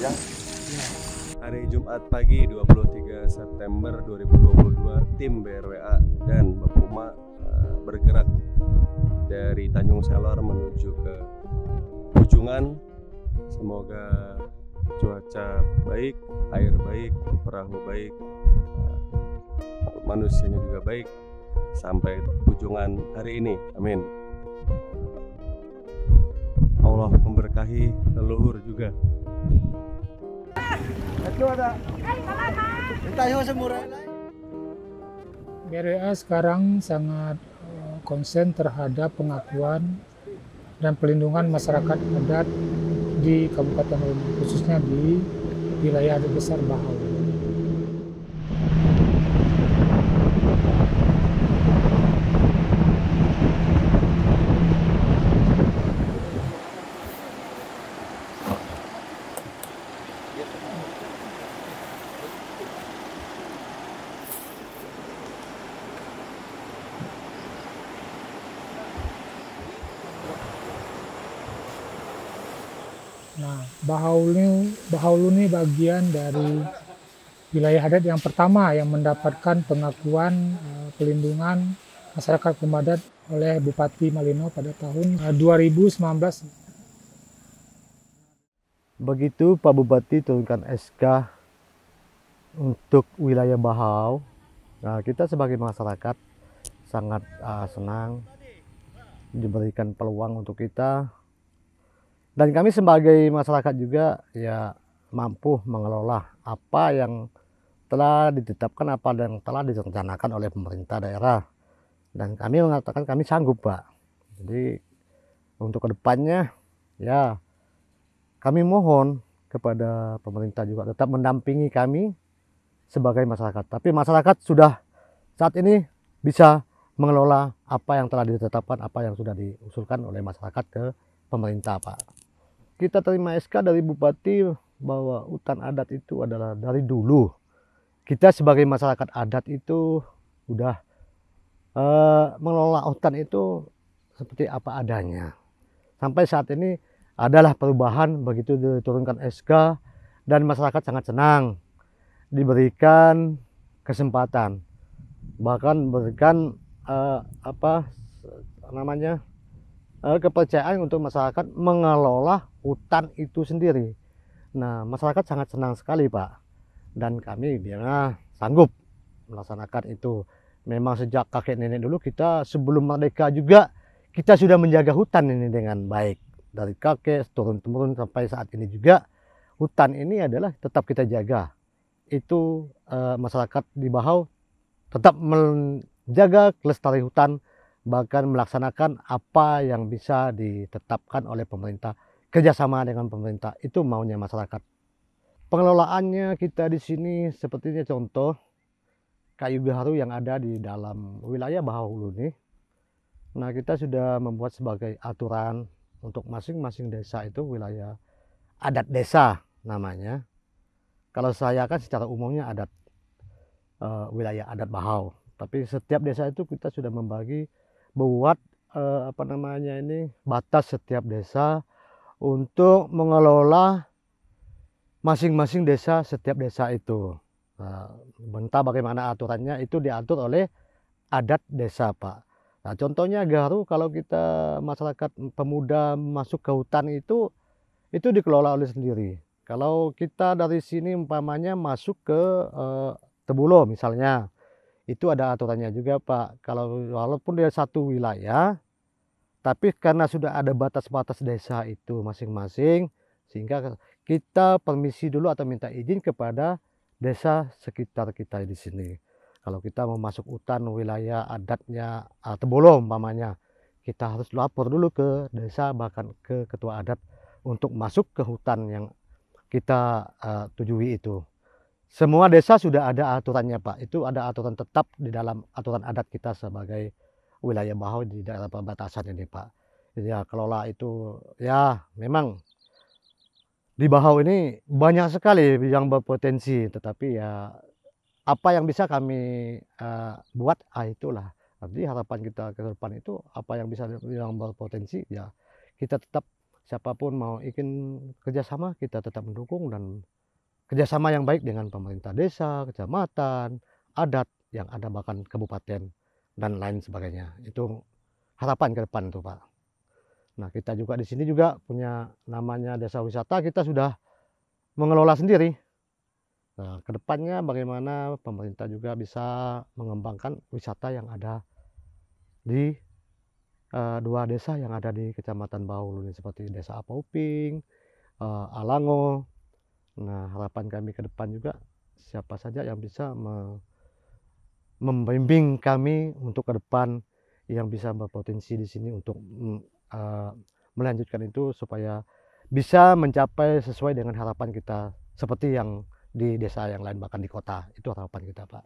Hari Jumat pagi 23 September 2022, tim BRWA dan Bapuma bergerak dari Tanjung Selor menuju ke Pujungan. Semoga cuaca baik, air baik, perahu baik, manusianya juga baik sampai Pujungan hari ini. Amin. Allah memberkahi leluhur juga. BRWA sekarang sangat konsen terhadap pengakuan dan pelindungan masyarakat adat di Kabupaten Ulun, khususnya di wilayah adat besar Bahau. Nah, Bahaulu ini bagian dari wilayah adat yang pertama yang mendapatkan pengakuan pelindungan masyarakat pemadat oleh Bupati Malino pada tahun 2019. Begitu Pak Bupati turunkan SK untuk wilayah Bahau, nah kita sebagai masyarakat sangat senang diberikan peluang untuk kita. Dan kami sebagai masyarakat juga ya mampu mengelola apa yang telah ditetapkan, apa yang telah direncanakan oleh pemerintah daerah. Dan kami mengatakan kami sanggup, Pak. Jadi untuk kedepannya ya kami mohon kepada pemerintah juga tetap mendampingi kami sebagai masyarakat. Tapi masyarakat sudah saat ini bisa mengelola apa yang telah ditetapkan, apa yang sudah diusulkan oleh masyarakat ke pemerintah, Pak. Kita terima SK dari Bupati bahwa hutan adat itu adalah dari dulu. Kita sebagai masyarakat adat itu udah mengelola hutan itu seperti apa adanya. Sampai saat ini adalah perubahan begitu diturunkan SK dan masyarakat sangat senang diberikan kesempatan. Bahkan berikan kepercayaan untuk masyarakat mengelola hutan itu sendiri. Nah, masyarakat sangat senang sekali, Pak. Dan kami biarlah sanggup melaksanakan itu. Memang sejak kakek nenek dulu kita sebelum merdeka juga kita sudah menjaga hutan ini dengan baik. Dari kakek turun-temurun sampai saat ini juga hutan ini adalah tetap kita jaga. Itu masyarakat di Bahau tetap menjaga kelestarian hutan, bahkan melaksanakan apa yang bisa ditetapkan oleh pemerintah, kerjasama dengan pemerintah, itu maunya masyarakat. Pengelolaannya kita di sini sepertinya contoh kayu gaharu yang ada di dalam wilayah Bahaulu ini. Nah, kita sudah membuat sebagai aturan untuk masing-masing desa itu wilayah adat desa namanya. Kalau saya kan secara umumnya adat wilayah adat Bahau, tapi setiap desa itu kita sudah membagi buat batas setiap desa untuk mengelola masing-masing desa, setiap desa itu. Entah bagaimana aturannya itu diatur oleh adat desa, Pak. Nah, contohnya gaharu, kalau kita masyarakat pemuda masuk ke hutan itu dikelola oleh sendiri. Kalau kita dari sini umpamanya masuk ke Tebulo misalnya, itu ada aturannya juga, Pak. Kalau walaupun dia satu wilayah, tapi karena sudah ada batas-batas desa itu masing-masing, sehingga kita permisi dulu atau minta izin kepada desa sekitar kita di sini. Kalau kita mau masuk hutan wilayah adatnya Tebolo umpamanya, kita harus lapor dulu ke desa, bahkan ke ketua adat untuk masuk ke hutan yang kita tujui itu. Semua desa sudah ada aturannya, Pak. Itu ada aturan tetap di dalam aturan adat kita sebagai wilayah Bahau di daerah perbatasan ini, Pak. Jadi ya kelola itu ya memang di Bahau ini banyak sekali yang berpotensi, tetapi ya apa yang bisa kami buat, itulah. Nanti harapan kita ke depan itu apa yang bisa yang berpotensi ya kita tetap siapapun mau ingin kerjasama, kita tetap mendukung dan kerjasama yang baik dengan pemerintah desa, kecamatan, adat yang ada bahkan kabupaten dan lain sebagainya. Itu harapan ke depan tuh Pak. Nah kita juga di sini juga punya namanya desa wisata, kita sudah mengelola sendiri. Nah, kedepannya bagaimana pemerintah juga bisa mengembangkan wisata yang ada di dua desa yang ada di Kecamatan Bahawulu ini, seperti Desa Apauping, Alango. Nah, harapan kami ke depan juga siapa saja yang bisa membimbing kami untuk ke depan yang bisa berpotensi di sini untuk melanjutkan itu supaya bisa mencapai sesuai dengan harapan kita seperti yang di desa yang lain bahkan di kota. Itu harapan kita Pak.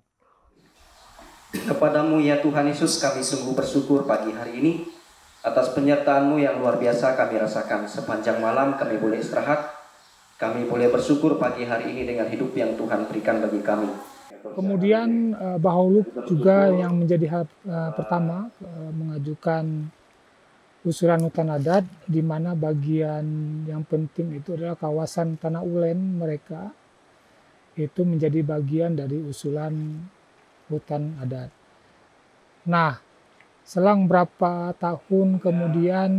Kepadamu ya Tuhan Yesus kami sungguh bersyukur pagi hari ini atas penyertaan-Mu yang luar biasa kami rasakan sepanjang malam. Kami boleh istirahat, kami boleh bersyukur pagi hari ini dengan hidup yang Tuhan berikan bagi kami. Kemudian Bahawulu juga yang menjadi hal pertama mengajukan usulan hutan adat, di mana bagian yang penting itu adalah kawasan Tanah Ulen mereka itu menjadi bagian dari usulan hutan adat. Nah, selang berapa tahun kemudian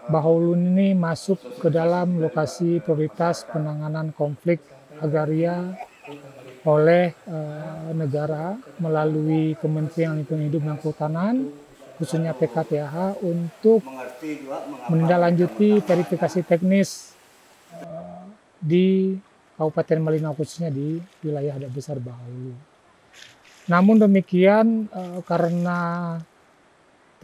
Bahawulu ini masuk ke dalam lokasi prioritas penanganan konflik agraria oleh negara melalui Kementerian Lingkungan Hidup dan Kehutanan, khususnya PKTH, untuk menindaklanjuti verifikasi teknis di Kabupaten Malinau, khususnya di wilayah adat besar Bahawulu. Namun demikian, karena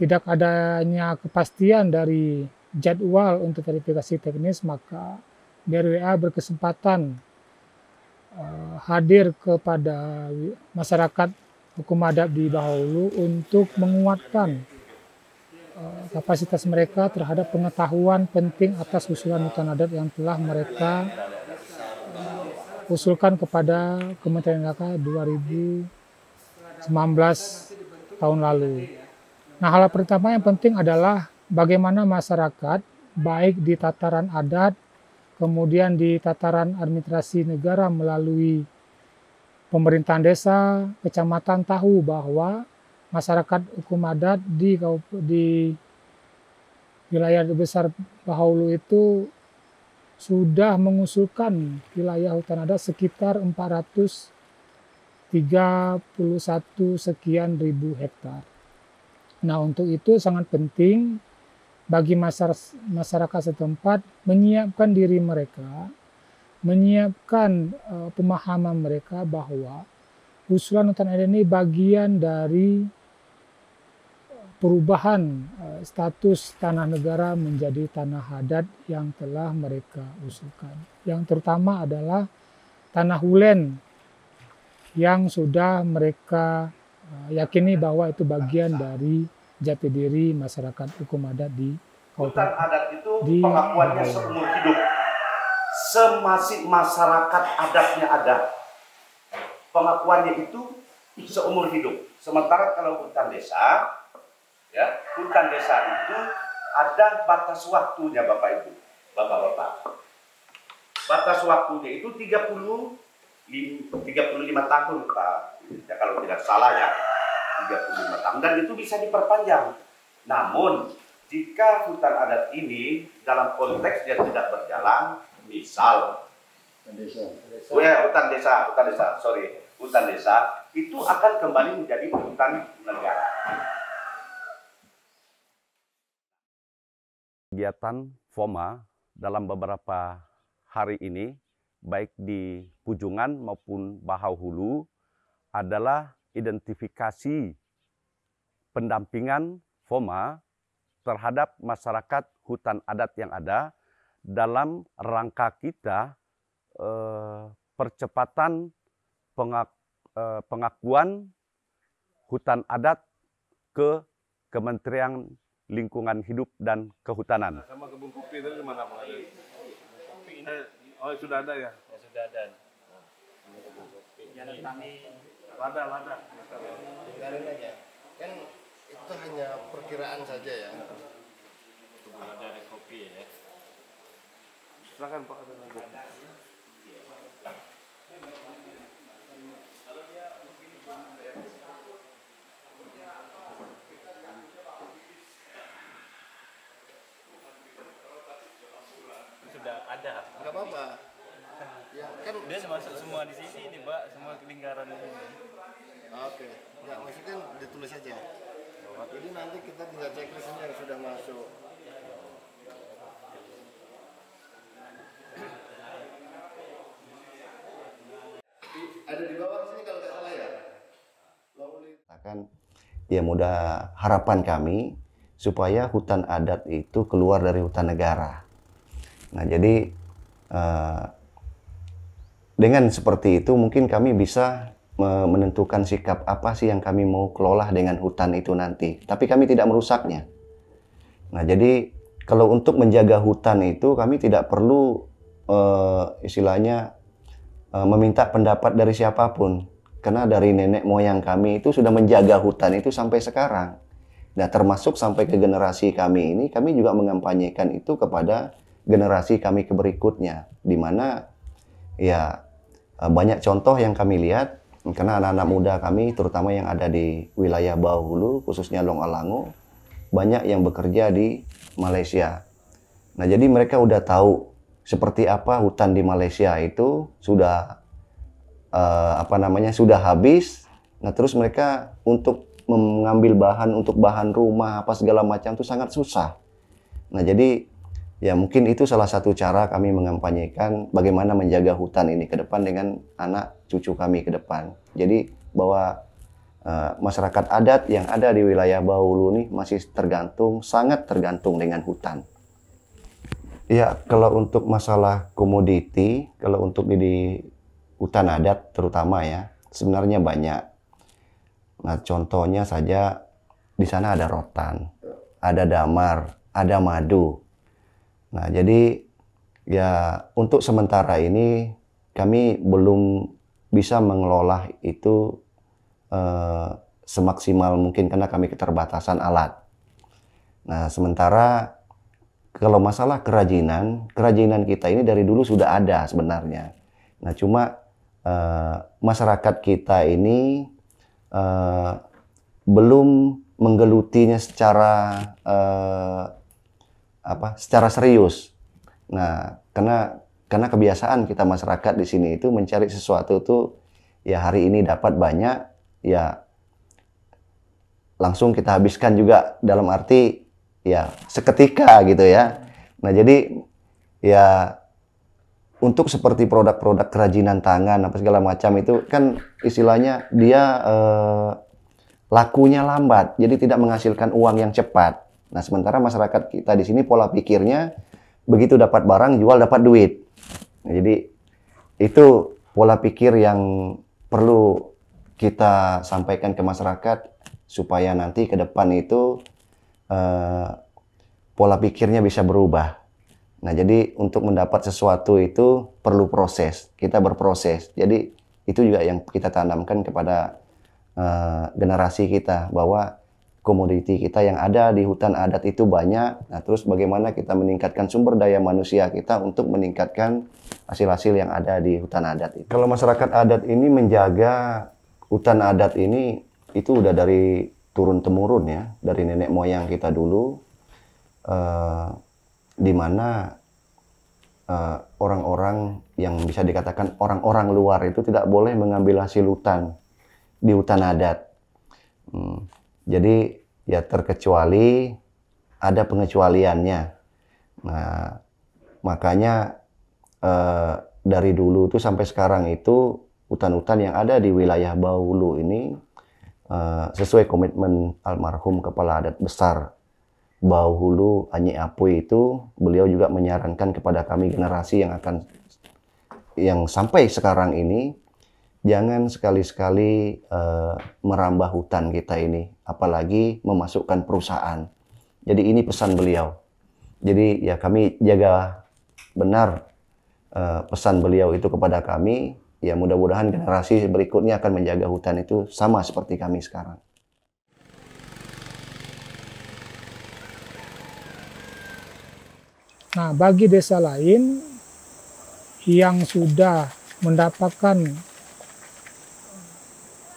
tidak adanya kepastian dari jadwal untuk verifikasi teknis, maka BRWA berkesempatan hadir kepada masyarakat hukum adat di Bahawulu untuk menguatkan kapasitas mereka terhadap pengetahuan penting atas usulan hutan adat yang telah mereka usulkan kepada Kementerian LHK 2019 tahun lalu. Nah, hal pertama yang penting adalah bagaimana masyarakat, baik di tataran adat, kemudian di tataran administrasi negara melalui pemerintahan desa, kecamatan, tahu bahwa masyarakat hukum adat di wilayah besar Bahawulu itu sudah mengusulkan wilayah hutan adat sekitar 431 sekian ribu hektar. Nah, untuk itu sangat penting bagi masyarakat setempat menyiapkan diri mereka, menyiapkan pemahaman mereka bahwa usulan hutan adat ini bagian dari perubahan status tanah negara menjadi tanah adat yang telah mereka usulkan. Yang terutama adalah tanah Ulen yang sudah mereka yakini bahwa itu bagian dari jati diri masyarakat hukum adat di hutan adat itu pengakuannya seumur hidup. Semasih masyarakat adatnya ada, pengakuannya itu seumur hidup. Sementara kalau hutan desa, ya, hutan desa itu ada batas waktunya Bapak Ibu, Bapak-bapak. Batas waktunya itu 35 tahun Pak, ya, kalau tidak salah ya, 35 tahun, dan itu bisa diperpanjang. Namun jika hutan adat ini dalam konteks yang tidak berjalan, misal hutan desa itu akan kembali menjadi hutan negara. Kegiatan FOMA dalam beberapa hari ini, baik di Pujungan maupun Bahawulu, adalah identifikasi pendampingan FOMA terhadap masyarakat hutan adat yang ada dalam rangka kita percepatan pengakuan hutan adat ke Kementerian Lingkungan Hidup dan Kehutanan. Sama kebun kopi itu di mana Pak? Oh, sudah ada ya? Ya sudah ada. Lada. Biarin aja. Kan itu hanya perkiraan saja ya. Ada kopi ya. Silakan Pak. Sudah ada. Nggak apa-apa. Ya kan Dia masuk semua di sini nih Pak, semua lingkaran ini. oke. Nggak maksudnya ditulis aja. Jadi nanti kita tinggal checklist ini yang sudah masuk. Ada di bawah sini kalau nggak salah ya. Kan ya mudah harapan kami supaya hutan adat itu keluar dari hutan negara. Nah jadi dengan seperti itu mungkin kami bisa menentukan sikap apa sih yang kami mau kelola dengan hutan itu nanti. Tapi kami tidak merusaknya. Nah jadi kalau untuk menjaga hutan itu kami tidak perlu istilahnya meminta pendapat dari siapapun. Karena dari nenek moyang kami itu sudah menjaga hutan itu sampai sekarang. Nah termasuk sampai ke generasi kami ini, kami juga mengampanyekan itu kepada generasi kami berikutnya. Di mana ya banyak contoh yang kami lihat, karena anak-anak muda kami, terutama yang ada di wilayah Bawahulu, khususnya Longalango, banyak yang bekerja di Malaysia. Nah jadi mereka udah tahu seperti apa hutan di Malaysia itu sudah sudah habis. Nah terus mereka untuk mengambil bahan untuk bahan rumah apa segala macam itu sangat susah. Nah jadi ya mungkin itu salah satu cara kami mengampanyekan bagaimana menjaga hutan ini ke depan dengan anak cucu kami ke depan. Jadi bahwa masyarakat adat yang ada di wilayah Bawahulu ini masih sangat tergantung dengan hutan. Ya kalau untuk masalah komoditi, kalau untuk di hutan adat terutama ya, sebenarnya banyak. Nah, contohnya saja di sana ada rotan, ada damar, ada madu. Nah, jadi ya untuk sementara ini kami belum bisa mengelola itu semaksimal mungkin karena kami keterbatasan alat. Nah, sementara kalau masalah kerajinan kita ini dari dulu sudah ada sebenarnya. Nah, cuma masyarakat kita ini belum menggelutinya secara serius. Nah, karena kebiasaan kita masyarakat di sini itu mencari sesuatu tuh ya hari ini dapat banyak ya langsung kita habiskan juga dalam arti ya seketika gitu ya. Nah, jadi ya untuk seperti produk-produk kerajinan tangan apa segala macam itu kan istilahnya dia lakunya lambat, jadi tidak menghasilkan uang yang cepat. Nah sementara masyarakat kita di sini pola pikirnya begitu dapat barang jual dapat duit. Nah, jadi itu pola pikir yang perlu kita sampaikan ke masyarakat supaya nanti ke depan itu pola pikirnya bisa berubah. Nah, jadi untuk mendapat sesuatu itu perlu proses. Kita berproses. Jadi itu juga yang kita tanamkan kepada generasi kita bahwa komoditi kita yang ada di hutan adat itu banyak. Nah, terus bagaimana kita meningkatkan sumber daya manusia kita untuk meningkatkan hasil-hasil yang ada di hutan adat itu. Kalau masyarakat adat ini menjaga hutan adat ini itu udah dari turun-temurun ya, dari nenek moyang kita dulu. Di mana orang-orang yang bisa dikatakan orang-orang luar itu tidak boleh mengambil hasil hutan di hutan adat. Jadi ya terkecuali ada pengecualiannya. Nah, makanya dari dulu tuh sampai sekarang itu hutan-hutan yang ada di wilayah Bawahulu ini sesuai komitmen almarhum Kepala Adat Besar Bawahulu Anyi Apui itu, beliau juga menyarankan kepada kami generasi yang sampai sekarang ini jangan sekali-sekali merambah hutan kita ini, apalagi memasukkan perusahaan. Jadi ini pesan beliau. Jadi ya kami jaga benar pesan beliau itu kepada kami. Ya mudah-mudahan generasi berikutnya akan menjaga hutan itu sama seperti kami sekarang. Nah, bagi desa lain yang sudah mendapatkan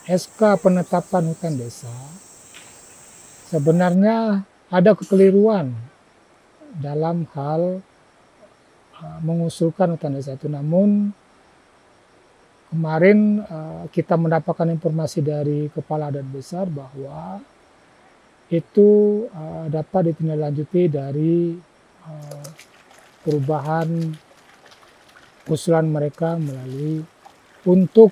SK penetapan hutan desa, sebenarnya ada kekeliruan dalam hal mengusulkan hutan desa itu. Namun kemarin kita mendapatkan informasi dari Kepala Adat Besar bahwa itu dapat ditindaklanjuti dari perubahan usulan mereka melalui untuk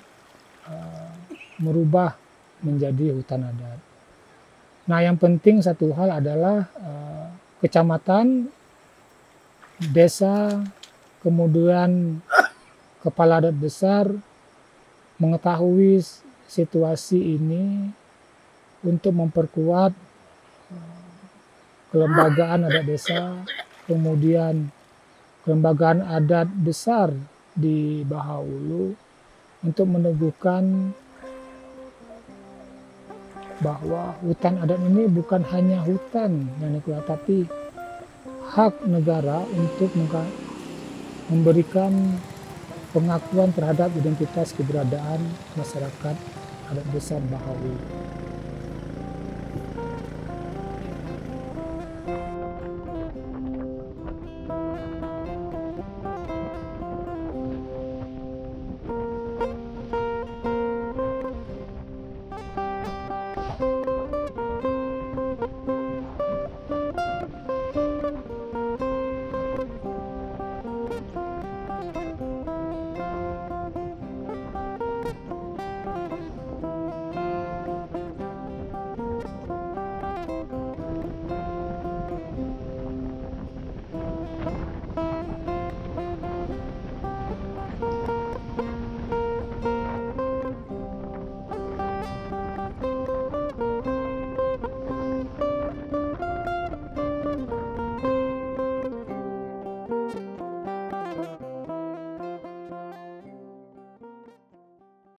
merubah menjadi hutan adat. Nah, yang penting satu hal adalah kecamatan, desa, kemudian Kepala Adat Besar mengetahui situasi ini untuk memperkuat kelembagaan adat desa, kemudian kelembagaan adat besar di Bahaulu untuk meneguhkan bahwa hutan adat ini bukan hanya hutan yang dikelola, tapi hak negara untuk memberikan pengakuan terhadap identitas keberadaan masyarakat adat besar Bahaulu.